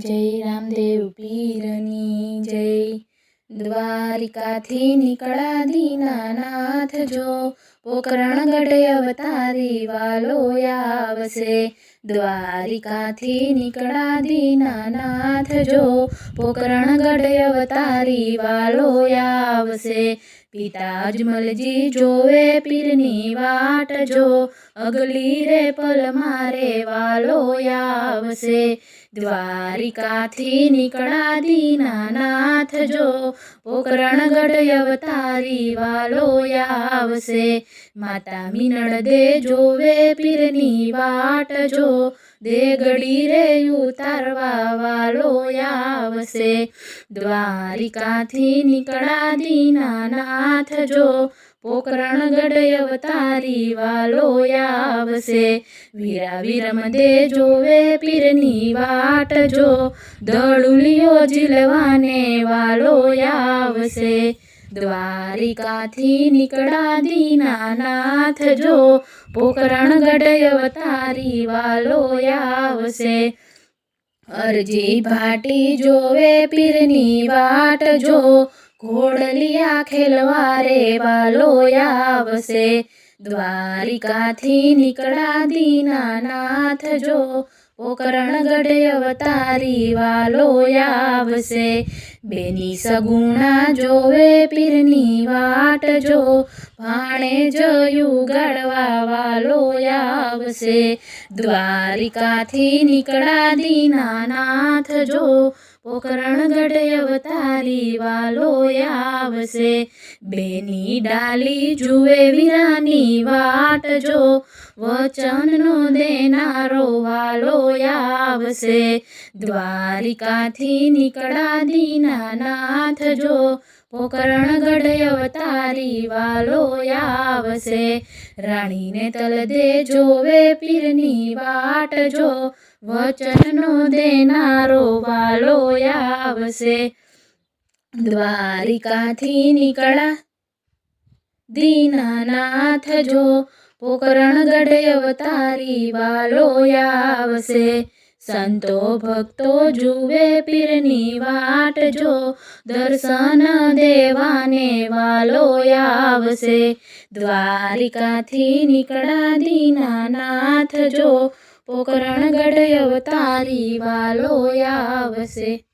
जय रामदेव पीरनी जय। द्वारिकाथी निकळा दीनानाथ जो पोकरणगढ अवतारी वालो आवसे। द्वारिकाथी निकळा दीनानाथ जो पोकरणगढ अवतारी वालो आवसे। पिता अजमलजी जोवे पीरनी वाट जो अगली रे पल मारे वालो आवसे। द्वारिकाथी निकळा दीनानाथ जो पोकरणगढ अवतारी वालो आवसे। माता मीनळ दे जोवे पीरनी वाट जो देगडी रे उतारवा वालो आवसे। द्वारिकाथी निकळा दीनानाथ जो पोकरणगढ अवतारी वालो आवसे। वीरावीरमध्ये जोवे पीरनी वाट जो दळुलियो जिलवाने वालो आवसे। द्वारिकाथी निकळा दीनानाथ जो पोकरणगढ अवतारी वालो आवसे। अरजी भाटी जोवे पीरनी वाट जो घोड़लिया खेलवारे वालो आवसे। द्वारिकाथी निकळा दीनानाथ जो पोकरणगढ अवतारी वालो आवसे। बेनी सगुणा जोवे पीरनी वाट जो भाणे जयु गड़वा वालो आवसे। द्वारिकाथी निकळा दीनानाथ जो पोकरणगढ अवतारी वालो आवसे। बेनी डाली जुए वीरानी वाट जो वचन नो देनारो वालो आवसे। द्वारिकाथी निकळा दीनानाथ जो पोकरणगढ अवतारी वालो आवसे। राणी ने तल दे जोवे पीरनी वाट जो वचन नो देनारो वालो आवसे। द्वारिकाथी निकळा दीनानाथ जो पोकरणगढ अवतारी वालो आवसे। संतो भक्तो जुवे पीरनी वाट जो दर्शन देवाने वालो आवसे। द्वारिकाथी निकळा दीनानाथ जो पोकरणगढ अवतारी वालो आवसे।